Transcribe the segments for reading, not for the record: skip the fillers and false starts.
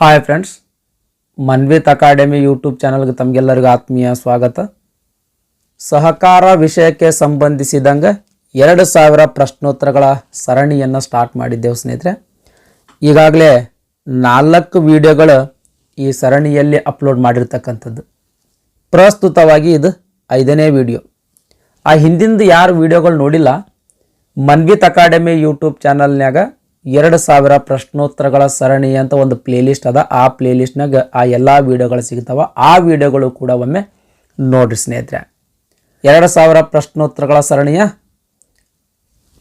Hi friends, Manvith academy YouTube ಚಾನಲ್ಗೆ ತಮಗೆಲ್ಲರಿಗೂ ಆತ್ಮೀಯ ಸ್ವಾಗತ. ಸಹಕಾರ ವಿಷಯಕ್ಕೆ ಸಂಬಂಧಿಸಿದಂಗೆ 2000 ಪ್ರಶ್ನೋತ್ತರಗಳ ಸರಣಿಯನ್ನು ಸ್ಟಾರ್ಟ್ ಮಾಡಿದ್ದೆವು ಸ್ನೇಹಿತರೆ. ಈಗಾಗಲೇ 4 ವಿಡಿಯೋಗಳು ಈ ಸರಣಿಯಲ್ಲಿ ಅಪ್ಲೋಡ್ ಮಾಡಿರ್ತಕ್ಕಂಥದ್ದು. ಪ್ರಸ್ತುತವಾಗಿ ಇದು 5ನೇ ವಿಡಿಯೋ. ಆ ಹಿಂದಿಂದ ಯಾರು ವಿಡಿಯೋಗಳು ನೋಡಿಲ್ಲ, ಮನ್ವಿತ್ ಅಕಾಡೆಮಿ ಯೂಟ್ಯೂಬ್ ಚಾನಲ್ನಾಗ 2000 ಪ್ರಶ್ನೋತ್ತರಗಳ ಸರಣಿ ಅಂತ ಒಂದು ಪ್ಲೇಲಿಸ್ಟ್ ಅದ. ಆ ಪ್ಲೇಲಿಸ್ಟ್ನಾಗ ಆ ಎಲ್ಲ ವಿಡಿಯೋಗಳು ಸಿಗ್ತಾವ. ಆ ವಿಡಿಯೋಗಳು ಕೂಡ ಒಮ್ಮೆ ನೋಡ್ರಿ ಸ್ನೇಹಿತರೆ. 2000 ಪ್ರಶ್ನೋತ್ತರಗಳ ಸರಣಿಯ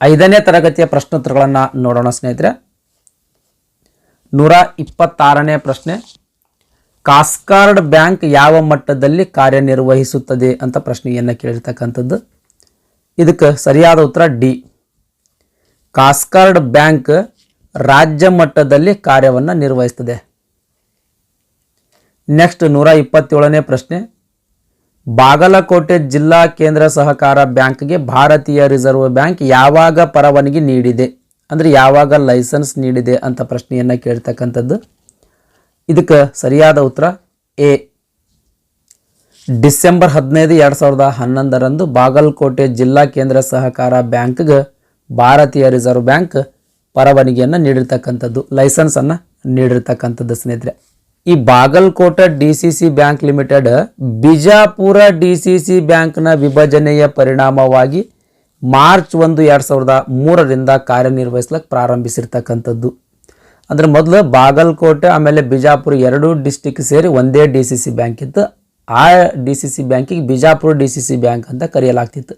5ನೇ ತರಗತಿಯ ಪ್ರಶ್ನೋತ್ತರಗಳನ್ನು ನೋಡೋಣ ಸ್ನೇಹಿತರೆ. 126ನೇ ಪ್ರಶ್ನೆ, ಕಾಸ್ಕಾರ್ಡ್ ಬ್ಯಾಂಕ್ ಯಾವ ಮಟ್ಟದಲ್ಲಿ ಕಾರ್ಯನಿರ್ವಹಿಸುತ್ತದೆ ಅಂತ ಪ್ರಶ್ನೆಯನ್ನು ಕೇಳಿರ್ತಕ್ಕಂಥದ್ದು. ಇದಕ್ಕೆ ಸರಿಯಾದ ಉತ್ತರ ಡಿ. ಕಾಸ್ಕಾರ್ಡ್ ಬ್ಯಾಂಕ್ ರಾಜ್ಯ ಮಟ್ಟದಲ್ಲಿ ಕಾರ್ಯವನ್ನು ನಿರ್ವಹಿಸುತ್ತದೆ. ನೆಕ್ಸ್ಟ್ 127ನೇ ಪ್ರಶ್ನೆ, ಬಾಗಲಕೋಟೆ ಜಿಲ್ಲಾ ಕೇಂದ್ರ ಸಹಕಾರ ಬ್ಯಾಂಕ್ಗೆ ಭಾರತೀಯ ರಿಸರ್ವ್ ಬ್ಯಾಂಕ್ ಯಾವಾಗ ಪರವಾನಗಿ ನೀಡಿದೆ, ಅಂದರೆ ಯಾವಾಗ ಲೈಸೆನ್ಸ್ ನೀಡಿದೆ ಅಂತ ಪ್ರಶ್ನೆಯನ್ನು ಕೇಳ್ತಕ್ಕಂಥದ್ದು. ಇದಕ್ಕೆ ಸರಿಯಾದ ಉತ್ತರ ಎ. ಡಿಸೆಂಬರ್ 15, 2011 ಬಾಗಲಕೋಟೆ ಜಿಲ್ಲಾ ಕೇಂದ್ರ ಸಹಕಾರ ಬ್ಯಾಂಕ್ಗೆ ಭಾರತೀಯ ರಿಸರ್ವ್ ಬ್ಯಾಂಕ್ ಪರವಾನಗಿಯನ್ನು ನೀಡಿರ್ತಕ್ಕಂಥದ್ದು, ಲೈಸೆನ್ಸನ್ನು ನೀಡಿರ್ತಕ್ಕಂಥದ್ದು ಸ್ನೇಹಿತರೆ. ಈ Bagalkote DCC bank limited Bijapur DCC ಬ್ಯಾಂಕ್ನ ವಿಭಜನೆಯ ಪರಿಣಾಮವಾಗಿ ಮಾರ್ಚ್ 1, 2003ರಿಂದ ಕಾರ್ಯನಿರ್ವಹಿಸ್ಲಿಕ್ಕೆ ಪ್ರಾರಂಭಿಸಿರ್ತಕ್ಕಂಥದ್ದು. ಅಂದರೆ ಮೊದಲು ಬಾಗಲಕೋಟೆ ಆಮೇಲೆ ಬಿಜಾಪುರ 2 ಡಿಸ್ಟಿಕ್ ಸೇರಿ ಒಂದೇ DCC ಬ್ಯಾಂಕ್ ಇತ್ತು. ಆ DCC ಬ್ಯಾಂಕಿಗೆ ಬಿಜಾಪುರ DCC ಬ್ಯಾಂಕ್ ಅಂತ ಕರೆಯಲಾಗ್ತಿತ್ತು.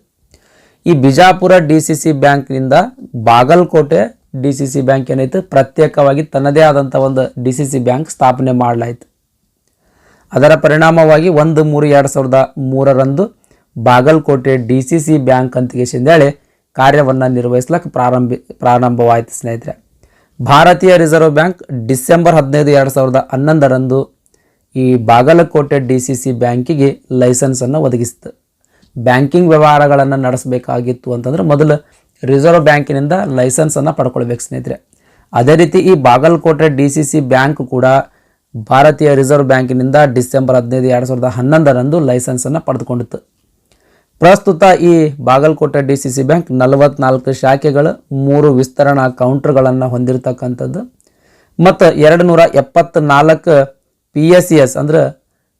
ಈ ಬಿಜಾಪುರ DCC ಬ್ಯಾಂಕ್ನಿಂದ ಬಾಗಲಕೋಟೆ DCC ಬ್ಯಾಂಕ್ ಏನಾಯಿತು, ಪ್ರತ್ಯೇಕವಾಗಿ ತನ್ನದೇ ಆದಂಥ ಒಂದು DCC ಬ್ಯಾಂಕ್ ಸ್ಥಾಪನೆ ಮಾಡಲಾಯಿತು. ಅದರ ಪರಿಣಾಮವಾಗಿ 1/3/2003 ಬಾಗಲಕೋಟೆ DCC ಬ್ಯಾಂಕ್ ಅಂತೇಳಿ ಕಾರ್ಯವನ್ನು ನಿರ್ವಹಿಸ್ಲಿಕ್ಕೆ ಪ್ರಾರಂಭವಾಯಿತು ಸ್ನೇಹಿತರೆ. ಭಾರತೀಯ ರಿಸರ್ವ್ ಬ್ಯಾಂಕ್ ಡಿಸೆಂಬರ್ 15, 2011 ಈ ಬಾಗಲಕೋಟೆ DCC ಬ್ಯಾಂಕಿಗೆ ಲೈಸೆನ್ಸನ್ನು ಒದಗಿಸಿತು. ಬ್ಯಾಂಕಿಂಗ್ ವ್ಯವಹಾರಗಳನ್ನು ನಡೆಸಬೇಕಾಗಿತ್ತು ಅಂತಂದ್ರೆ ಮೊದಲು ರಿಸರ್ವ್ ಬ್ಯಾಂಕಿನಿಂದ ಲೈಸೆನ್ಸನ್ನು ಪಡ್ಕೊಳ್ಬೇಕು ಸ್ನೇಹಿತರೆ. ಅದೇ ರೀತಿ ಈ ಬಾಗಲಕೋಟೆ DCC ಬ್ಯಾಂಕ್ ಕೂಡ ಭಾರತೀಯ ರಿಸರ್ವ್ ಬ್ಯಾಂಕಿನಿಂದ ಡಿಸೆಂಬರ್ 15, 2011 ಲೈಸೆನ್ಸನ್ನು ಪಡೆದುಕೊಂಡಿತ್ತು. ಪ್ರಸ್ತುತ ಈ ಬಾಗಲಕೋಟೆ DCC ಬ್ಯಾಂಕ್ 44 ಶಾಖೆಗಳು, 3 ವಿಸ್ತರಣಾ ಕೌಂಟರ್ಗಳನ್ನು ಹೊಂದಿರತಕ್ಕಂಥದ್ದು ಮತ್ತು 274 PSES ಅಂದರೆ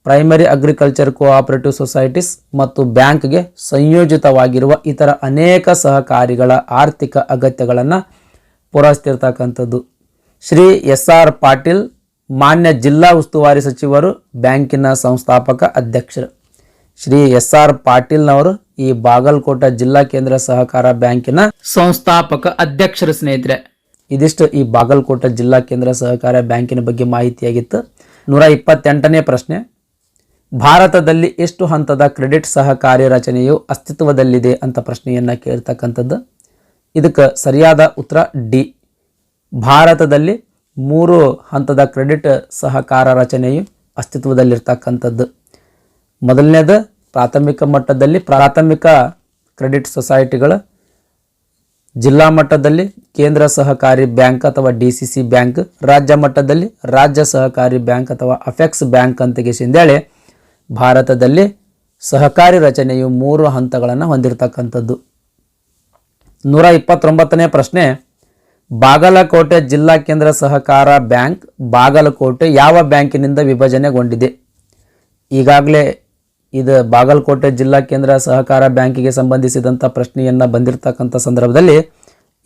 ಪ್ರೈಮರಿ ಅಗ್ರಿಕಲ್ಚರ್ ಕೋಆಪರೇಟಿವ್ ಸೊಸೈಟೀಸ್ ಮತ್ತು ಬ್ಯಾಂಕ್ಗೆ ಸಂಯೋಜಿತವಾಗಿರುವ ಇತರ ಅನೇಕ ಸಹಕಾರಿಗಳ ಆರ್ಥಿಕ ಅಗತ್ಯಗಳನ್ನು ಪೂರೈಸ್ತಿರ್ತಕ್ಕಂಥದ್ದು. ಶ್ರೀ SR ಪಾಟೀಲ್ ಮಾನ್ಯ ಜಿಲ್ಲಾ ಉಸ್ತುವಾರಿ ಸಚಿವರು, ಬ್ಯಾಂಕಿನ ಸಂಸ್ಥಾಪಕ ಅಧ್ಯಕ್ಷರು. ಶ್ರೀ SR ಪಾಟೀಲ್ನವರು ಈ ಬಾಗಲಕೋಟೆ ಜಿಲ್ಲಾ ಕೇಂದ್ರ ಸಹಕಾರ ಬ್ಯಾಂಕಿನ ಸಂಸ್ಥಾಪಕ ಅಧ್ಯಕ್ಷರು ಸ್ನೇಹಿತರೆ. ಇದಿಷ್ಟು ಈ ಬಾಗಲಕೋಟೆ ಜಿಲ್ಲಾ ಕೇಂದ್ರ ಸಹಕಾರ ಬ್ಯಾಂಕಿನ ಬಗ್ಗೆ ಮಾಹಿತಿಯಾಗಿತ್ತು. 128ನೇ ಪ್ರಶ್ನೆ, ಭಾರತದಲ್ಲಿ ಎಷ್ಟು ಹಂತದ ಕ್ರೆಡಿಟ್ ಸಹಕಾರಿ ರಚನೆಯು ಅಸ್ತಿತ್ವದಲ್ಲಿದೆ ಅಂತ ಪ್ರಶ್ನೆಯನ್ನು ಕೇಳ್ತಕ್ಕಂಥದ್ದು. ಇದಕ್ಕೆ ಸರಿಯಾದ ಉತ್ತರ ಡಿ. ಭಾರತದಲ್ಲಿ 3 ಹಂತದ ಕ್ರೆಡಿಟ್ ಸಹಕಾರ ರಚನೆಯು ಅಸ್ತಿತ್ವದಲ್ಲಿರ್ತಕ್ಕಂಥದ್ದು. ಮೊದಲನೇದು ಪ್ರಾಥಮಿಕ ಮಟ್ಟದಲ್ಲಿ ಪ್ರಾಥಮಿಕ ಕ್ರೆಡಿಟ್ ಸೊಸೈಟಿಗಳು, ಜಿಲ್ಲಾ ಮಟ್ಟದಲ್ಲಿ ಕೇಂದ್ರ ಸಹಕಾರಿ ಬ್ಯಾಂಕ್ ಅಥವಾ DCC ಬ್ಯಾಂಕ್, ರಾಜ್ಯ ಮಟ್ಟದಲ್ಲಿ ರಾಜ್ಯ ಸಹಕಾರಿ ಬ್ಯಾಂಕ್ ಅಥವಾ ಅಫೆಕ್ಸ್ ಬ್ಯಾಂಕ್ ಅಂತೇಳಿ ಭಾರತದಲ್ಲಿ ಸಹಕಾರಿ ರಚನೆಯು 3 ಹಂತಗಳನ್ನು ಹೊಂದಿರತಕ್ಕಂಥದ್ದು. 129ನೇ ಪ್ರಶ್ನೆ, ಬಾಗಲಕೋಟೆ ಜಿಲ್ಲಾ ಕೇಂದ್ರ ಸಹಕಾರ ಬ್ಯಾಂಕ್ ಬಾಗಲಕೋಟೆ ಯಾವ ಬ್ಯಾಂಕಿನಿಂದ ವಿಭಜನೆಗೊಂಡಿದೆ? ಈಗಾಗಲೇ ಇದು ಬಾಗಲಕೋಟೆ ಜಿಲ್ಲಾ ಕೇಂದ್ರ ಸಹಕಾರ ಬ್ಯಾಂಕಿಗೆ ಸಂಬಂಧಿಸಿದಂಥ ಪ್ರಶ್ನೆಯನ್ನು ಬಂದಿರತಕ್ಕಂಥ ಸಂದರ್ಭದಲ್ಲಿ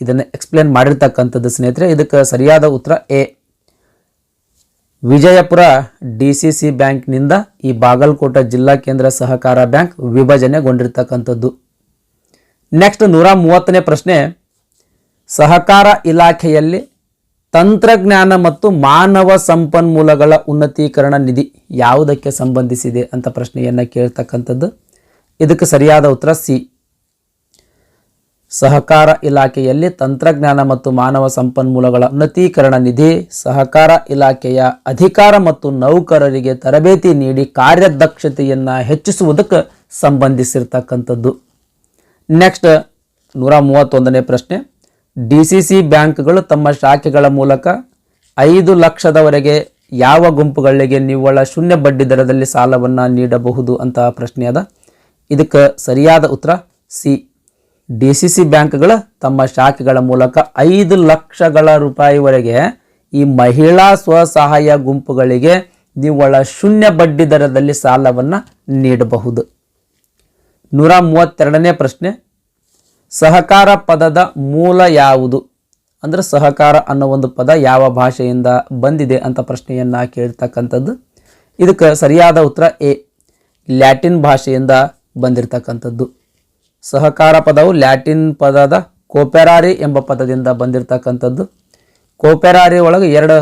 ಇದನ್ನು ಎಕ್ಸ್ಪ್ಲೇನ್ ಮಾಡಿರ್ತಕ್ಕಂಥದ್ದು ಸ್ನೇಹಿತರೆ. ಇದಕ್ಕೆ ಸರಿಯಾದ ಉತ್ತರ ಎ. ವಿಜಯಪುರ DCC ಬ್ಯಾಂಕ್ನಿಂದ ಈ ಬಾಗಲಕೋಟೆ ಜಿಲ್ಲಾ ಕೇಂದ್ರ ಸಹಕಾರ ಬ್ಯಾಂಕ್ ವಿಭಜನೆಗೊಂಡಿರ್ತಕ್ಕಂಥದ್ದು. ನೆಕ್ಸ್ಟ್ 130ನೇ ಪ್ರಶ್ನೆ, ಸಹಕಾರ ಇಲಾಖೆಯಲ್ಲಿ ತಂತ್ರಜ್ಞಾನ ಮತ್ತು ಮಾನವ ಸಂಪನ್ಮೂಲಗಳ ಉನ್ನತೀಕರಣ ನಿಧಿ ಯಾವುದಕ್ಕೆ ಸಂಬಂಧಿಸಿದೆ ಅಂತ ಪ್ರಶ್ನೆಯನ್ನು ಕೇಳ್ತಕ್ಕಂಥದ್ದು. ಇದಕ್ಕೆ ಸರಿಯಾದ ಉತ್ತರ ಸಿ. ಸಹಕಾರ ಇಲಾಖೆಯಲ್ಲಿ ತಂತ್ರಜ್ಞಾನ ಮತ್ತು ಮಾನವ ಸಂಪನ್ಮೂಲಗಳ ಉನ್ನತೀಕರಣ ನಿಧಿ ಸಹಕಾರ ಇಲಾಖೆಯ ಅಧಿಕಾರ ಮತ್ತು ನೌಕರರಿಗೆ ತರಬೇತಿ ನೀಡಿ ಕಾರ್ಯದಕ್ಷತೆಯನ್ನು ಹೆಚ್ಚಿಸುವುದಕ್ಕೆ ಸಂಬಂಧಿಸಿರ್ತಕ್ಕಂಥದ್ದು. ನೆಕ್ಸ್ಟ್ 131ನೇ ಪ್ರಶ್ನೆ, DCC ಬ್ಯಾಂಕ್ಗಳು ತಮ್ಮ ಶಾಖೆಗಳ ಮೂಲಕ 5 ಲಕ್ಷದವರೆಗೆ ಯಾವ ಗುಂಪುಗಳಿಗೆ ನಿವ್ವಳ ಶೂನ್ಯ ಬಡ್ಡಿ ದರದಲ್ಲಿ ಸಾಲವನ್ನು ನೀಡಬಹುದು ಅಂತ ಪ್ರಶ್ನೆ ಅದ. ಇದಕ್ಕೆ ಸರಿಯಾದ ಉತ್ತರ ಸಿ. DCC ಬ್ಯಾಂಕ್ಗಳ ತಮ್ಮ ಶಾಖೆಗಳ ಮೂಲಕ 5 ಲಕ್ಷಗಳ ರೂಪಾಯಿವರೆಗೆ ಈ ಮಹಿಳಾ ಸ್ವಸಹಾಯ ಗುಂಪುಗಳಿಗೆ ನಿವ್ವಳ ಶೂನ್ಯ ಬಡ್ಡಿ ದರದಲ್ಲಿ ಸಾಲವನ್ನು ನೀಡಬಹುದು. 132ನೇ ಪ್ರಶ್ನೆ, ಸಹಕಾರ ಪದದ ಮೂಲ ಯಾವುದು? ಅಂದರೆ ಸಹಕಾರ ಅನ್ನೋ ಒಂದು ಪದ ಯಾವ ಭಾಷೆಯಿಂದ ಬಂದಿದೆ ಅಂತ ಪ್ರಶ್ನೆಯನ್ನು ಕೇಳ್ತಕ್ಕಂಥದ್ದು. ಇದಕ್ಕೆ ಸರಿಯಾದ ಉತ್ತರ ಎ. ಲ್ಯಾಟಿನ್ ಭಾಷೆಯಿಂದ ಬಂದಿರತಕ್ಕಂಥದ್ದು. ಸಹಕಾರ ಪದವು ಲ್ಯಾಟಿನ್ ಪದದ ಕೋಪೆರಾರಿ ಎಂಬ ಪದದಿಂದ ಬಂದಿರತಕ್ಕಂಥದ್ದು. ಕೋಪೆರಾರಿ ಒಳಗೆ 2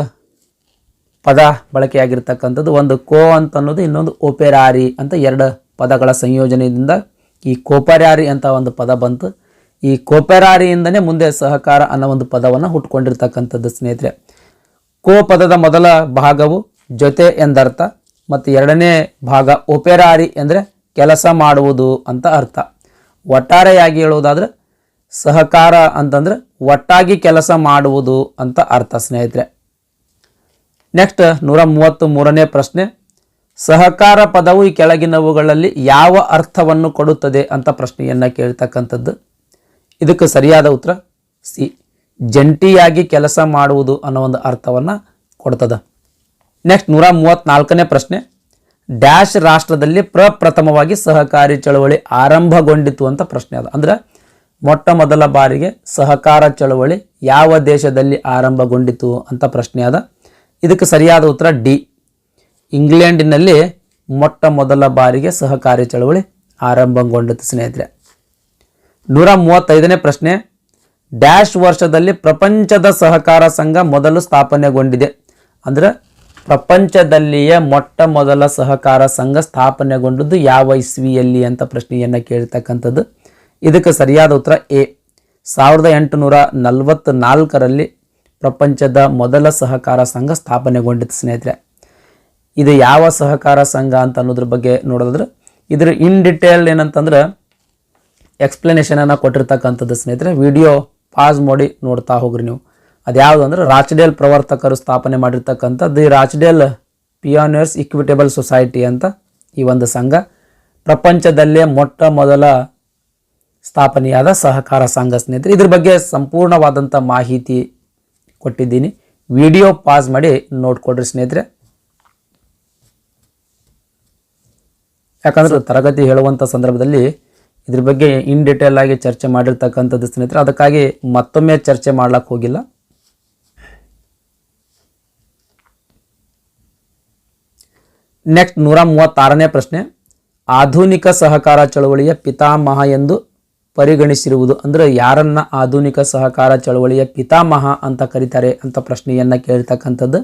ಪದ ಬಳಕೆಯಾಗಿರ್ತಕ್ಕಂಥದ್ದು. ಒಂದು ಕೋ ಅಂತ ಅನ್ನೋದು, ಇನ್ನೊಂದು ಓಪೆರಾರಿ ಅಂತ 2 ಪದಗಳ ಸಂಯೋಜನೆಯಿಂದ ಈ ಕೋಪೆರಾರಿ ಅಂತ ಒಂದು ಪದ ಬಂತು. ಈ ಕೋಪೆರಾರಿಯಿಂದನೇ ಮುಂದೆ ಸಹಕಾರ ಅನ್ನೋ ಒಂದು ಪದವನ್ನು ಹುಟ್ಕೊಂಡಿರ್ತಕ್ಕಂಥದ್ದು ಸ್ನೇಹಿತರೆ. ಕೋ ಪದದ ಮೊದಲ ಭಾಗವು ಜೊತೆ ಎಂದರ್ಥ ಮತ್ತು 2ನೇ ಭಾಗ ಓಪೆರಾರಿ ಅಂದರೆ ಕೆಲಸ ಮಾಡುವುದು ಅಂತ ಅರ್ಥ. ಒಟ್ಟಾರೆಯಾಗಿ ಹೇಳುವುದಾದ್ರೆ ಸಹಕಾರ ಅಂತಂದ್ರೆ ಒಟ್ಟಾಗಿ ಕೆಲಸ ಮಾಡುವುದು ಅಂತ ಅರ್ಥ ಸ್ನೇಹಿತರೆ. ನೆಕ್ಸ್ಟ್ 133ನೇ ಪ್ರಶ್ನೆ, ಸಹಕಾರ ಪದವು ಈ ಕೆಳಗಿನವುಗಳಲ್ಲಿ ಯಾವ ಅರ್ಥವನ್ನು ಕೊಡುತ್ತದೆ ಅಂತ ಪ್ರಶ್ನೆಯನ್ನು ಕೇಳ್ತಕ್ಕಂಥದ್ದು. ಇದಕ್ಕೆ ಸರಿಯಾದ ಉತ್ತರ ಸಿ. ಜಂಟಿಯಾಗಿ ಕೆಲಸ ಮಾಡುವುದು ಅನ್ನೋ ಒಂದು ಅರ್ಥವನ್ನು ಕೊಡ್ತದೆ. ನೆಕ್ಸ್ಟ್ 134ನೇ ಪ್ರಶ್ನೆ, ಡ್ಯಾಶ್ ರಾಷ್ಟ್ರದಲ್ಲಿ ಪ್ರಪ್ರಥಮವಾಗಿ ಸಹಕಾರಿ ಚಳವಳಿ ಆರಂಭಗೊಂಡಿತು ಅಂತ ಪ್ರಶ್ನೆ ಅದ. ಅಂದ್ರೆ ಮೊಟ್ಟ ಮೊದಲ ಬಾರಿಗೆ ಸಹಕಾರ ಚಳವಳಿ ಯಾವ ದೇಶದಲ್ಲಿ ಆರಂಭಗೊಂಡಿತು ಅಂತ ಪ್ರಶ್ನೆ ಅದ. ಇದಕ್ಕೆ ಸರಿಯಾದ ಉತ್ತರ ಡಿ. ಇಂಗ್ಲೆಂಡಿನಲ್ಲಿ ಮೊಟ್ಟ ಮೊದಲ ಬಾರಿಗೆ ಸಹಕಾರಿ ಚಳವಳಿ ಆರಂಭಗೊಂಡಿತು ಸ್ನೇಹಿತರೆ. 135ನೇ ಪ್ರಶ್ನೆ, ಡ್ಯಾಶ್ ವರ್ಷದಲ್ಲಿ ಪ್ರಪಂಚದ ಸಹಕಾರ ಸಂಘ ಮೊದಲು ಸ್ಥಾಪನೆಗೊಂಡಿದೆ. ಅಂದ್ರೆ ಪ್ರಪಂಚದಲ್ಲಿಯೇ ಮೊಟ್ಟ ಮೊದಲ ಸಹಕಾರ ಸಂಘ ಸ್ಥಾಪನೆಗೊಂಡದ್ದು ಯಾವ ಇಸ್ವಿಯಲ್ಲಿ ಅಂತ ಪ್ರಶ್ನೆಯನ್ನು ಕೇಳ್ತಕ್ಕಂಥದ್ದು. ಇದಕ್ಕೆ ಸರಿಯಾದ ಉತ್ತರ ಎ. 1844ರಲ್ಲಿ ಪ್ರಪಂಚದ ಮೊದಲ ಸಹಕಾರ ಸಂಘ ಸ್ಥಾಪನೆಗೊಂಡಿತ್ತು ಸ್ನೇಹಿತರೆ. ಇದು ಯಾವ ಸಹಕಾರ ಸಂಘ ಅಂತ ಅನ್ನೋದ್ರ ಬಗ್ಗೆ ನೋಡೋದಾದ್ರೆ ಇದ್ರ ಇನ್ ಡಿಟೇಲ್ ಏನಂತಂದ್ರೆ ಎಕ್ಸ್ಪ್ಲನೇಷನನ್ನು ಕೊಟ್ಟಿರ್ತಕ್ಕಂಥದ್ದು ಸ್ನೇಹಿತರೆ. ವಿಡಿಯೋ ಪಾಸ್ ಮಾಡಿ ನೋಡ್ತಾ ಹೋಗ್ರಿ ನೀವು. ಅದ್ಯಾವುದು ಅಂದ್ರೆ ರಾಚ್ಡೇಲ್ ಪ್ರವರ್ತಕರು ಸ್ಥಾಪನೆ ಮಾಡಿರ್ತಕ್ಕಂಥ ದಿ ರಾಚ್ಡೇಲ್ ಪಿಯೋನಿಯರ್ಸ್ ಇಕ್ವಿಟೇಬಲ್ ಸೊಸೈಟಿ ಅಂತ ಈ ಒಂದು ಸಂಘ ಪ್ರಪಂಚದಲ್ಲೇ ಮೊಟ್ಟ ಮೊದಲ ಸ್ಥಾಪನೆಯಾದ ಸಹಕಾರ ಸಂಘ ಸ್ನೇಹಿತರೆ. ಇದ್ರ ಬಗ್ಗೆ ಸಂಪೂರ್ಣವಾದಂಥ ಮಾಹಿತಿ ಕೊಟ್ಟಿದ್ದೀನಿ. ವಿಡಿಯೋ ಪಾಸ್ ಮಾಡಿ ನೋಡ್ಕೊಡ್ರಿ ಸ್ನೇಹಿತರೆ. ಯಾಕಂದ್ರೆ ತರಗತಿ ಹೇಳುವಂಥ ಸಂದರ್ಭದಲ್ಲಿ ಇದ್ರ ಬಗ್ಗೆ ಇನ್ ಡಿಟೇಲ್ ಆಗಿ ಚರ್ಚೆ ಮಾಡಿರ್ತಕ್ಕಂಥದ್ದು ಸ್ನೇಹಿತರೆ. ಅದಕ್ಕಾಗಿ ಮತ್ತೊಮ್ಮೆ ಚರ್ಚೆ ಮಾಡ್ಲಿಕ್ಕೆ ಹೋಗಿಲ್ಲ. ನೆಕ್ಸ್ಟ್ 136ನೇ ಪ್ರಶ್ನೆ, ಆಧುನಿಕ ಸಹಕಾರ ಚಳವಳಿಯ ಪಿತಾಮಹ ಎಂದು ಪರಿಗಣಿಸಿರುವುದು. ಅಂದರೆ ಯಾರನ್ನ ಆಧುನಿಕ ಸಹಕಾರ ಚಳವಳಿಯ ಪಿತಾಮಹ ಅಂತ ಕರೀತಾರೆ ಅಂತ ಪ್ರಶ್ನೆಯನ್ನು ಕೇಳ್ತಕ್ಕಂಥದ್ದು.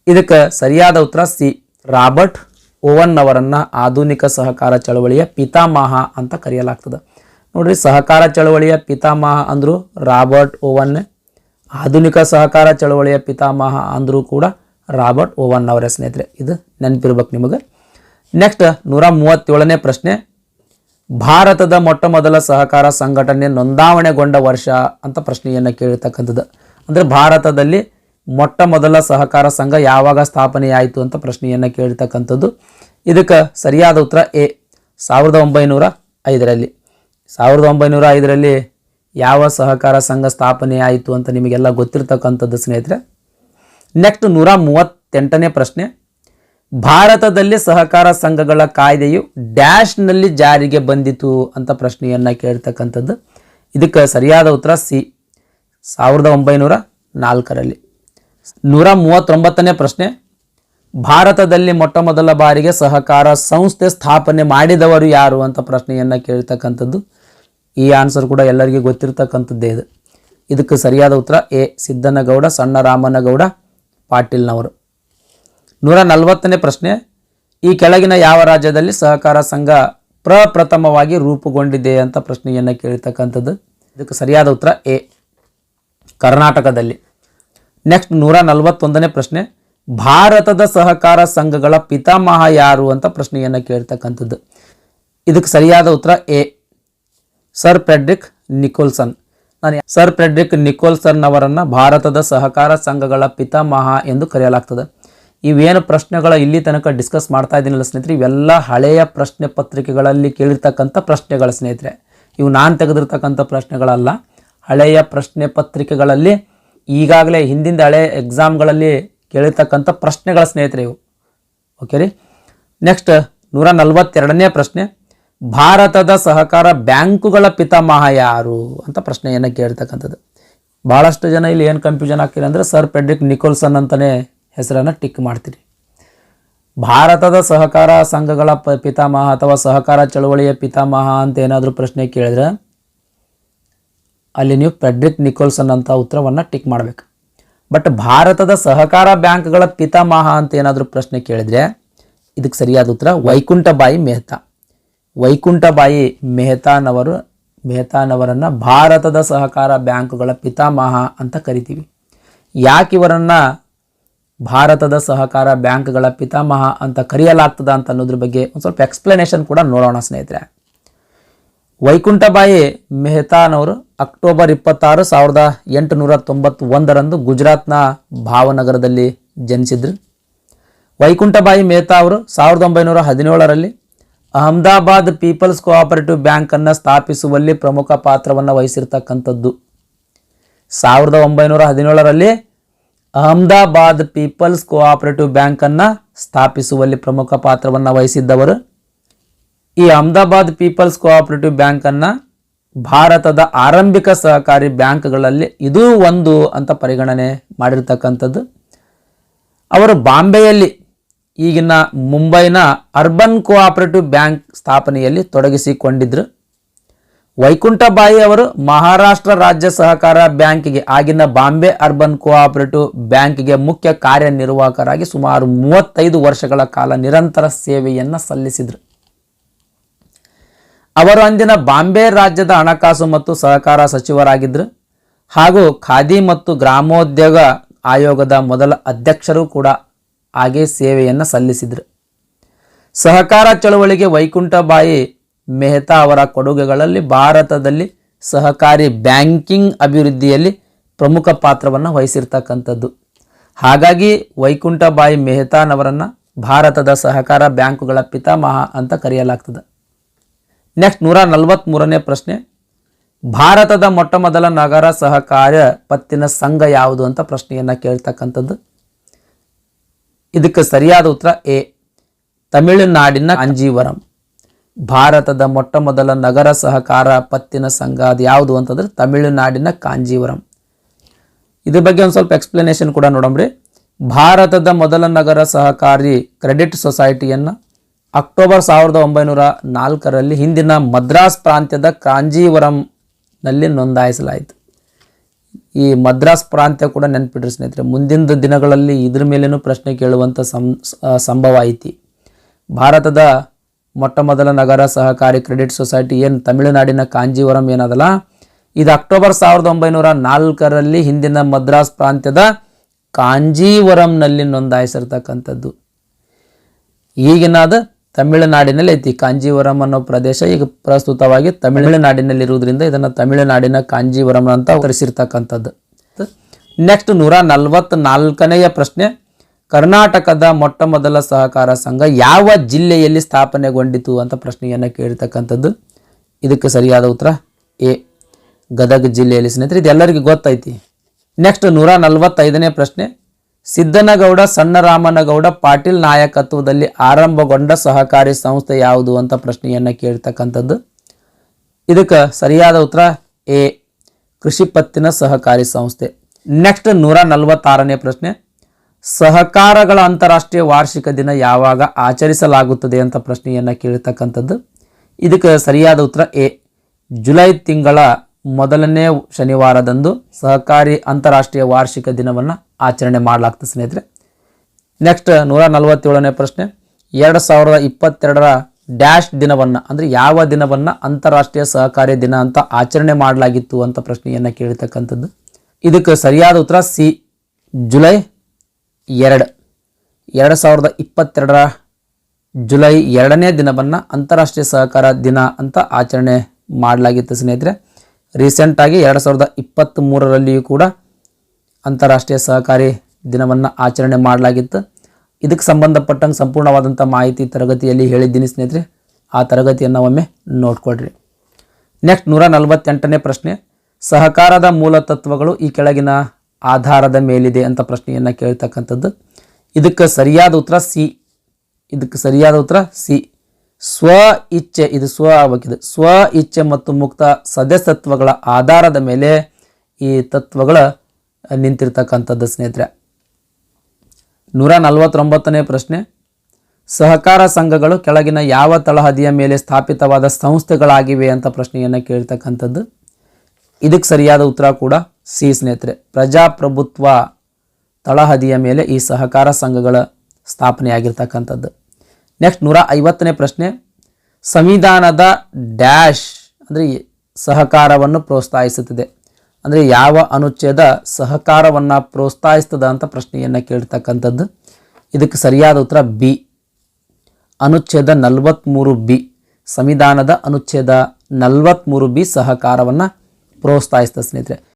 ಇದಕ್ಕೆ ಸರಿಯಾದ ಉತ್ತರ ಸಿ. ರಾಬರ್ಟ್ ಓವನ್ ಅವರನ್ನ ಆಧುನಿಕ ಸಹಕಾರ ಚಳವಳಿಯ ಪಿತಾಮಹ ಅಂತ ಕರೆಯಲಾಗ್ತದೆ. ನೋಡ್ರಿ, ಸಹಕಾರ ಚಳವಳಿಯ ಪಿತಾಮಹ ಅಂದ್ರು ರಾಬರ್ಟ್ ಓವನ್, ಆಧುನಿಕ ಸಹಕಾರ ಚಳವಳಿಯ ಪಿತಾಮಹ ಅಂದರೂ ಕೂಡ ರಾಬರ್ಟ್ ಓವನ್ ಅವರೇ ಸ್ನೇಹಿತರೆ. ಇದು ನೆನಪಿರ್ಬೇಕು ನಿಮಗೆ. ನೆಕ್ಸ್ಟ್ 137ನೇ ಪ್ರಶ್ನೆ, ಭಾರತದ ಮೊಟ್ಟ ಮೊದಲ ಸಹಕಾರ ಸಂಘಟನೆ ನೋಂದಾವಣೆಗೊಂಡ ವರ್ಷ ಅಂತ ಪ್ರಶ್ನೆಯನ್ನು ಕೇಳಿರ್ತಕ್ಕಂಥದ್ದು. ಅಂದರೆ ಭಾರತದಲ್ಲಿ ಮೊಟ್ಟ ಮೊದಲ ಸಹಕಾರ ಸಂಘ ಯಾವಾಗ ಸ್ಥಾಪನೆಯಾಯಿತು ಅಂತ ಪ್ರಶ್ನೆಯನ್ನು ಕೇಳಿರ್ತಕ್ಕಂಥದ್ದು. ಇದಕ್ಕೆ ಸರಿಯಾದ ಉತ್ತರ ಎ. 1905ರಲ್ಲಿ. 1905ರಲ್ಲಿ ಯಾವ ಸಹಕಾರ ಸಂಘ ಸ್ಥಾಪನೆಯಾಯಿತು ಅಂತ ನಿಮಗೆಲ್ಲ ಗೊತ್ತಿರ್ತಕ್ಕಂಥದ್ದು ಸ್ನೇಹಿತರೆ. ನೆಕ್ಸ್ಟ್ 138ನೇ ಪ್ರಶ್ನೆ, ಭಾರತದಲ್ಲಿ ಸಹಕಾರ ಸಂಘಗಳ ಕಾಯ್ದೆಯು ಡ್ಯಾಶ್ನಲ್ಲಿ ಜಾರಿಗೆ ಬಂದಿತು ಅಂತ ಪ್ರಶ್ನೆಯನ್ನು ಕೇಳ್ತಕ್ಕಂಥದ್ದು. ಇದಕ್ಕೆ ಸರಿಯಾದ ಉತ್ತರ ಸಿ. 1904ರಲ್ಲಿ. 139ನೇ ಪ್ರಶ್ನೆ, ಭಾರತದಲ್ಲಿ ಮೊಟ್ಟ ಮೊದಲ ಬಾರಿಗೆ ಸಹಕಾರ ಸಂಸ್ಥೆ ಸ್ಥಾಪನೆ ಮಾಡಿದವರು ಯಾರು ಅಂತ ಪ್ರಶ್ನೆಯನ್ನು ಕೇಳ್ತಕ್ಕಂಥದ್ದು. ಈ ಆನ್ಸರ್ ಕೂಡ ಎಲ್ಲರಿಗೂ ಗೊತ್ತಿರ್ತಕ್ಕಂಥದ್ದೇ ಇದು. ಇದಕ್ಕೆ ಸರಿಯಾದ ಉತ್ತರ ಎ. ಸಿದ್ದನಗೌಡ ಸಣ್ಣರಾಮನಗೌಡ ಪಾಟೀಲ್ನವರು. 140ನೇ ಪ್ರಶ್ನೆ, ಈ ಕೆಳಗಿನ ಯಾವ ರಾಜ್ಯದಲ್ಲಿ ಸಹಕಾರ ಸಂಘ ಪ್ರಪ್ರಥಮವಾಗಿ ರೂಪುಗೊಂಡಿದೆ ಅಂತ ಪ್ರಶ್ನೆಯನ್ನು ಕೇಳ್ತಕ್ಕಂಥದ್ದು. ಇದಕ್ಕೆ ಸರಿಯಾದ ಉತ್ತರ ಎ. ಕರ್ನಾಟಕದಲ್ಲಿ. ನೆಕ್ಸ್ಟ್ 141ನೇ ಪ್ರಶ್ನೆ, ಭಾರತದ ಸಹಕಾರ ಸಂಘಗಳ ಪಿತಾಮಹ ಯಾರು ಅಂತ ಪ್ರಶ್ನೆಯನ್ನು ಕೇಳ್ತಕ್ಕಂಥದ್ದು. ಇದಕ್ಕೆ ಸರಿಯಾದ ಉತ್ತರ A. Sir Friedrich Nicholson. Sir Friedrich Nicholson ಅವರನ್ನು ಭಾರತದ ಸಹಕಾರ ಸಂಘಗಳ ಪಿತಾಮಹ ಎಂದು ಕರೆಯಲಾಗ್ತದೆ. ಇವೇನು ಪ್ರಶ್ನೆಗಳ ಇಲ್ಲಿ ತನಕ ಡಿಸ್ಕಸ್ ಮಾಡ್ತಾ ಇದ್ದೀನಲ್ಲ ಸ್ನೇಹಿತರೆ, ಇವೆಲ್ಲ ಹಳೆಯ ಪ್ರಶ್ನೆ ಪತ್ರಿಕೆಗಳಲ್ಲಿ ಕೇಳಿರ್ತಕ್ಕಂಥ ಪ್ರಶ್ನೆಗಳ ಸ್ನೇಹಿತರೆ. ಇವು ನಾನು ತೆಗೆದಿರ್ತಕ್ಕಂಥ ಪ್ರಶ್ನೆಗಳಲ್ಲ, ಹಳೆಯ ಪ್ರಶ್ನೆ ಪತ್ರಿಕೆಗಳಲ್ಲಿ ಈಗಾಗಲೇ ಹಿಂದಿಂದ ಹಳೆಯ ಎಕ್ಸಾಮ್ಗಳಲ್ಲಿ ಕೇಳಿರ್ತಕ್ಕಂಥ ಪ್ರಶ್ನೆಗಳ ಸ್ನೇಹಿತರೆ ಇವು. ಓಕೆ ರೀ. ನೆಕ್ಸ್ಟ್ 142ನೇ ಪ್ರಶ್ನೆ, ಭಾರತದ ಸಹಕಾರ ಬ್ಯಾಂಕುಗಳ ಪಿತಾಮಹ ಯಾರು ಅಂತ ಪ್ರಶ್ನೆಯನ್ನು ಕೇಳ್ತಕ್ಕಂಥದ್ದು. ಭಾಳಷ್ಟು ಜನ ಇಲ್ಲಿ ಏನು ಕನ್ಫ್ಯೂಷನ್ ಆಗ್ತೀರಿ ಅಂದರೆ ಸರ್ ಫ್ರೆಡ್ರಿಕ್ ನಿಕೋಲ್ಸನ್ ಅಂತಲೇ ಹೆಸರನ್ನು ಟಿಕ್ ಮಾಡ್ತೀರಿ. ಭಾರತದ ಸಹಕಾರ ಸಂಘಗಳ ಪಿತಾಮಹ ಅಥವಾ ಸಹಕಾರ ಚಳವಳಿಯ ಪಿತಾಮಹ ಅಂತ ಏನಾದರೂ ಪ್ರಶ್ನೆ ಕೇಳಿದ್ರೆ ಅಲ್ಲಿ ನೀವು ಫ್ರೆಡ್ರಿಕ್ ನಿಕೋಲ್ಸನ್ ಅಂತ ಉತ್ತರವನ್ನು ಟಿಕ್ ಮಾಡಬೇಕು. ಬಟ್ ಭಾರತದ ಸಹಕಾರ ಬ್ಯಾಂಕ್ಗಳ ಪಿತಾಮಹ ಅಂತ ಏನಾದರೂ ಪ್ರಶ್ನೆ ಕೇಳಿದರೆ ಇದಕ್ಕೆ ಸರಿಯಾದ ಉತ್ತರ ವೈಕುಂಠಬಾಯಿ ಮೆಹ್ತಾ. ವೈಕುಂಠಬಾಯಿ ಮೆಹ್ತಾನವರನ್ನು ಭಾರತದ ಸಹಕಾರ ಬ್ಯಾಂಕುಗಳ ಪಿತಾಮಹ ಅಂತ ಕರಿತೀವಿ. ಯಾಕೆ ಇವರನ್ನು ಭಾರತದ ಸಹಕಾರ ಬ್ಯಾಂಕ್ಗಳ ಪಿತಾಮಹ ಅಂತ ಕರೆಯಲಾಗ್ತದ ಅಂತ ಅನ್ನೋದ್ರ ಬಗ್ಗೆ ಒಂದು ಸ್ವಲ್ಪ ಎಕ್ಸ್ಪ್ಲನೇಷನ್ ಕೂಡ ನೋಡೋಣ ಸ್ನೇಹಿತರೆ. ವೈಕುಂಠಬಾಯಿ ಮೆಹ್ತಾನವರು ಅಕ್ಟೋಬರ್ 26, 1891 ಗುಜರಾತ್ನ ಭಾವನಗರದಲ್ಲಿ ಜನಿಸಿದ್ರು. ವೈಕುಂಠಬಾಯಿ ಮೆಹ್ತಾ ಅವರು 1917 ಅಹಮದಾಬಾದ್ ಪೀಪಲ್ಸ್ ಕೋಆಪರೇಟಿವ್ ಬ್ಯಾಂಕನ್ನು ಸ್ಥಾಪಿಸುವಲ್ಲಿ ಪ್ರಮುಖ ಪಾತ್ರವನ್ನು ವಹಿಸಿರ್ತಕ್ಕಂಥದ್ದು. 1917 ಅಹಮದಾಬಾದ್ ಪೀಪಲ್ಸ್ ಕೋಆಪರೇಟಿವ್ ಬ್ಯಾಂಕನ್ನು ಸ್ಥಾಪಿಸುವಲ್ಲಿ ಪ್ರಮುಖ ಪಾತ್ರವನ್ನು ವಹಿಸಿದ್ದವರು. ಈ ಅಹಮದಾಬಾದ್ ಪೀಪಲ್ಸ್ ಕೋಆಪರೇಟಿವ್ ಬ್ಯಾಂಕನ್ನು ಭಾರತದ ಆರಂಭಿಕ ಸಹಕಾರಿ ಬ್ಯಾಂಕ್ಗಳಲ್ಲಿ ಇದೂ ಒಂದು ಅಂತ ಪರಿಗಣನೆ ಮಾಡಿರ್ತಕ್ಕಂಥದ್ದು. ಅವರು ಬಾಂಬೆಯಲ್ಲಿ ಈಗಿನ ಮುಂಬೈನ ಅರ್ಬನ್ ಕೋಆಪರೇಟಿವ್ ಬ್ಯಾಂಕ್ ಸ್ಥಾಪನೆಯಲ್ಲಿ ತೊಡಗಿಸಿಕೊಂಡಿದ್ದರು. ವೈಕುಂಠಬಾಯಿ ಅವರು ಮಹಾರಾಷ್ಟ್ರ ರಾಜ್ಯ ಸಹಕಾರ ಬ್ಯಾಂಕಿಗೆ, ಆಗಿನ ಬಾಂಬೆ ಅರ್ಬನ್ ಕೋಆಪರೇಟಿವ್ ಬ್ಯಾಂಕಿಗೆ ಮುಖ್ಯ ಕಾರ್ಯನಿರ್ವಾಹಕರಾಗಿ ಸುಮಾರು 35 ವರ್ಷಗಳ ಕಾಲ ನಿರಂತರ ಸೇವೆಯನ್ನು ಸಲ್ಲಿಸಿದರು. ಅವರು ಅಂದಿನ ಬಾಂಬೆ ರಾಜ್ಯದ ಹಣಕಾಸು ಮತ್ತು ಸಹಕಾರ ಸಚಿವರಾಗಿದ್ದರು ಹಾಗೂ ಖಾದಿ ಮತ್ತು ಗ್ರಾಮೋದ್ಯೋಗ ಆಯೋಗದ ಮೊದಲ ಅಧ್ಯಕ್ಷರು ಕೂಡ ಹಾಗೆ ಸೇವೆಯನ್ನು ಸಲ್ಲಿಸಿದರು. ಸಹಕಾರ ಚಳವಳಿಗೆ ವೈಕುಂಠಬಾಯಿ ಮೆಹ್ತಾ ಅವರ ಕೊಡುಗೆಗಳಲ್ಲಿ ಭಾರತದಲ್ಲಿ ಸಹಕಾರಿ ಬ್ಯಾಂಕಿಂಗ್ ಅಭಿವೃದ್ಧಿಯಲ್ಲಿ ಪ್ರಮುಖ ಪಾತ್ರವನ್ನು ವಹಿಸಿರ್ತಕ್ಕಂಥದ್ದು. ಹಾಗಾಗಿ ವೈಕುಂಠಬಾಯಿ ಮೆಹ್ತಾನವರನ್ನು ಭಾರತದ ಸಹಕಾರ ಬ್ಯಾಂಕುಗಳ ಪಿತಾಮಹ ಅಂತ ಕರೆಯಲಾಗ್ತದೆ. ನೆಕ್ಸ್ಟ್ 143ನೇ ಪ್ರಶ್ನೆ, ಭಾರತದ ಮೊಟ್ಟ ಮೊದಲ ನಗರ ಸಹಕಾರ ಪತ್ತಿನ ಸಂಘ ಯಾವುದು ಅಂತ ಪ್ರಶ್ನೆಯನ್ನು ಕೇಳ್ತಕ್ಕಂಥದ್ದು. ಇದಕ್ಕೆ ಸರಿಯಾದ ಉತ್ತರ ಎ, ತಮಿಳುನಾಡಿನ ಕಾಂಜೀವರಂ. ಭಾರತದ ಮೊಟ್ಟ ಮೊದಲ ನಗರ ಸಹಕಾರ ಪತ್ತಿನ ಸಂಘ ಅದು ಯಾವುದು ಅಂತಂದ್ರೆ ತಮಿಳುನಾಡಿನ ಕಾಂಜೀವರಂ. ಇದ್ರ ಬಗ್ಗೆ ಒಂದು ಸ್ವಲ್ಪ ಎಕ್ಸ್ಪ್ಲನೇಷನ್ ಕೂಡ ನೋಡಮ್ರಿ. ಭಾರತದ ಮೊದಲ ನಗರ ಸಹಕಾರಿ ಕ್ರೆಡಿಟ್ ಸೊಸೈಟಿಯನ್ನು ಅಕ್ಟೋಬರ್ 1904 ಹಿಂದಿನ ಮದ್ರಾಸ್ ಪ್ರಾಂತ್ಯದ ಕಾಂಜೀವರಂನಲ್ಲಿ ನೋಂದಾಯಿಸಲಾಯಿತು. ಈ ಮದ್ರಾಸ್ ಪ್ರಾಂತ್ಯ ಕೂಡ ನೆನಪಿಡ್ರಿ ಸ್ನೇಹಿತರೆ, ಮುಂದಿನ ದಿನಗಳಲ್ಲಿ ಇದ್ರ ಮೇಲೇನೂ ಪ್ರಶ್ನೆ ಕೇಳುವಂಥ ಸಂಭವ ಐತಿ. ಭಾರತದ ಮೊಟ್ಟ ಮೊದಲ ನಗರ ಸಹಕಾರಿ ಕ್ರೆಡಿಟ್ ಸೊಸೈಟಿ ಏನು ತಮಿಳುನಾಡಿನ ಕಾಂಜೀವರಂ ಏನದಲ್ಲ, ಇದು ಅಕ್ಟೋಬರ್ 1904 ಹಿಂದಿನ ಮದ್ರಾಸ್ ಪ್ರಾಂತ್ಯದ ಕಾಂಜೀವರಂನಲ್ಲಿ ನೋಂದಾಯಿಸಿರ್ತಕ್ಕಂಥದ್ದು. ಈಗಿನಾದ ತಮಿಳುನಾಡಿನಲ್ಲಿ ಐತಿ. ಕಾಂಜೀವರಂ ಅನ್ನೋ ಪ್ರದೇಶ ಈಗ ಪ್ರಸ್ತುತವಾಗಿ ತಮಿಳುನಾಡಿನಲ್ಲಿ ಇರುವುದರಿಂದ ಇದನ್ನು ತಮಿಳುನಾಡಿನ ಕಾಂಜೀವರಂ ಅಂತ ಕರೆಸಿರ್ತಕ್ಕಂಥದ್ದು. ನೆಕ್ಸ್ಟ್ 144ನೆಯ ಪ್ರಶ್ನೆ, ಕರ್ನಾಟಕದ ಮೊಟ್ಟ ಮೊದಲ ಸಹಕಾರ ಸಂಘ ಯಾವ ಜಿಲ್ಲೆಯಲ್ಲಿ ಸ್ಥಾಪನೆಗೊಂಡಿತು ಅಂತ ಪ್ರಶ್ನೆಯನ್ನು ಕೇಳಿರ್ತಕ್ಕಂಥದ್ದು. ಇದಕ್ಕೆ ಸರಿಯಾದ ಉತ್ತರ ಎ, ಗದಗ ಜಿಲ್ಲೆಯಲ್ಲಿ ಸ್ನೇಹಿತರೆ. ಇದು ಎಲ್ಲರಿಗೂ ಗೊತ್ತೈತಿ. ನೆಕ್ಸ್ಟ್ 145ನೇ ಪ್ರಶ್ನೆ, ಸಿದ್ದನಗೌಡ ಸಣ್ಣರಾಮನಗೌಡ ಪಾಟೀಲ್ ನಾಯಕತ್ವದಲ್ಲಿ ಆರಂಭಗೊಂಡ ಸಹಕಾರಿ ಸಂಸ್ಥೆ ಯಾವುದು ಅಂತ ಪ್ರಶ್ನೆಯನ್ನು ಕೇಳ್ತಕ್ಕಂಥದ್ದು. ಇದಕ್ಕೆ ಸರಿಯಾದ ಉತ್ತರ ಎ, ಕೃಷಿ ಪತ್ತಿನ ಸಹಕಾರಿ ಸಂಸ್ಥೆ. ನೆಕ್ಸ್ಟ್ 146ನೇ ಪ್ರಶ್ನೆ, ಸಹಕಾರಗಳ ಅಂತಾರಾಷ್ಟ್ರೀಯ ವಾರ್ಷಿಕ ದಿನ ಯಾವಾಗ ಆಚರಿಸಲಾಗುತ್ತದೆ ಅಂತ ಪ್ರಶ್ನೆಯನ್ನು ಕೇಳ್ತಕ್ಕಂಥದ್ದು. ಇದಕ್ಕೆ ಸರಿಯಾದ ಉತ್ತರ ಎ, ಜುಲೈ ತಿಂಗಳ ಮೊದಲನೇ ಶನಿವಾರದಂದು ಸಹಕಾರಿ ಅಂತಾರಾಷ್ಟ್ರೀಯ ವಾರ್ಷಿಕ ದಿನವನ್ನು ಆಚರಣೆ ಮಾಡಲಾಗ್ತದೆ ಸ್ನೇಹಿತರೆ. ನೆಕ್ಸ್ಟ್ 147ನೇ ಪ್ರಶ್ನೆ, 2022 ಡ್ಯಾಶ್ ದಿನವನ್ನು ಅಂದರೆ ಯಾವ ದಿನವನ್ನು ಅಂತಾರಾಷ್ಟ್ರೀಯ ಸಹಕಾರಿ ದಿನ ಅಂತ ಆಚರಣೆ ಮಾಡಲಾಗಿತ್ತು ಅಂತ ಪ್ರಶ್ನೆಯನ್ನು ಕೇಳಿರ್ತಕ್ಕಂಥದ್ದು. ಇದಕ್ಕೆ ಸರಿಯಾದ ಉತ್ತರ ಸಿ, ಜುಲೈ 2. 2022 ಜುಲೈ 2ನೇ ದಿನವನ್ನು ಅಂತಾರಾಷ್ಟ್ರೀಯ ಸಹಕಾರ ದಿನ ಅಂತ ಆಚರಣೆ ಮಾಡಲಾಗಿತ್ತು ಸ್ನೇಹಿತರೆ. ರೀಸೆಂಟಾಗಿ 2023 ಕೂಡ ಅಂತಾರಾಷ್ಟ್ರೀಯ ಸಹಕಾರಿ ದಿನವನ್ನು ಆಚರಣೆ ಮಾಡಲಾಗಿತ್ತು. ಇದಕ್ಕೆ ಸಂಬಂಧಪಟ್ಟಂಗೆ ಸಂಪೂರ್ಣವಾದಂಥ ಮಾಹಿತಿ ತರಗತಿಯಲ್ಲಿ ಹೇಳಿದ್ದೀನಿ ಸ್ನೇಹಿತರೆ, ಆ ತರಗತಿಯನ್ನು ಒಮ್ಮೆ ನೋಡ್ಕೊಳ್ರಿ. ನೆಕ್ಸ್ಟ್ 148ನೇ ಪ್ರಶ್ನೆ, ಸಹಕಾರದ ಮೂಲ ತತ್ವಗಳು ಈ ಕೆಳಗಿನ ಆಧಾರದ ಮೇಲಿದೆ ಅಂತ ಪ್ರಶ್ನೆಯನ್ನು ಕೇಳ್ತಕ್ಕಂಥದ್ದು. ಇದಕ್ಕೆ ಸರಿಯಾದ ಉತ್ತರ ಸಿ. ಇದಕ್ಕೆ ಸರಿಯಾದ ಉತ್ತರ ಸಿ. ಸ್ವ ಇಚ್ಛೆ, ಇದು ಸ್ವ ಆಗಬೇಕಿದೆ. ಸ್ವ ಇಚ್ಛೆ ಮತ್ತು ಮುಕ್ತ ಸದಸ್ಯತ್ವಗಳ ಆಧಾರದ ಮೇಲೆ ಈ ತತ್ವಗಳ ನಿಂತಿರ್ತಕ್ಕಂಥದ್ದು ಸ್ನೇಹಿತರೆ. 149ನೇ ಪ್ರಶ್ನೆ, ಸಹಕಾರ ಸಂಘಗಳು ಕೆಳಗಿನ ಯಾವ ತಳಹದಿಯ ಮೇಲೆ ಸ್ಥಾಪಿತವಾದ ಸಂಸ್ಥೆಗಳಾಗಿವೆ ಅಂತ ಪ್ರಶ್ನೆಯನ್ನು ಕೇಳ್ತಕ್ಕಂಥದ್ದು. ಇದಕ್ಕೆ ಸರಿಯಾದ ಉತ್ತರ ಕೂಡ ಸಿ ಸ್ನೇಹಿತರೆ. ಪ್ರಜಾಪ್ರಭುತ್ವ ತಳಹದಿಯ ಮೇಲೆ ಈ ಸಹಕಾರ ಸಂಘಗಳ ಸ್ಥಾಪನೆಯಾಗಿರ್ತಕ್ಕಂಥದ್ದು. ನೆಕ್ಸ್ಟ್ 150ನೇ ಪ್ರಶ್ನೆ, ಸಂವಿಧಾನದ ಡ್ಯಾಶ್ ಅಂದರೆ ಸಹಕಾರವನ್ನು ಪ್ರೋತ್ಸಾಹಿಸುತ್ತದೆ, ಅಂದರೆ ಯಾವ ಅನುಚ್ಛೇದ ಸಹಕಾರವನ್ನು ಪ್ರೋತ್ಸಾಹಿಸ್ತದ ಅಂತ ಪ್ರಶ್ನೆಯನ್ನು ಕೇಳ್ತಕ್ಕಂಥದ್ದು. ಇದಕ್ಕೆ ಸರಿಯಾದ ಉತ್ತರ ಬಿ, ಅನುಚ್ಛೇದ 43B. ಸಂವಿಧಾನದ ಅನುಚ್ಛೇದ 43B ಸಹಕಾರವನ್ನು ಪ್ರೋತ್ಸಾಹಿಸ್ತದೆ ಸ್ನೇಹಿತರೆ.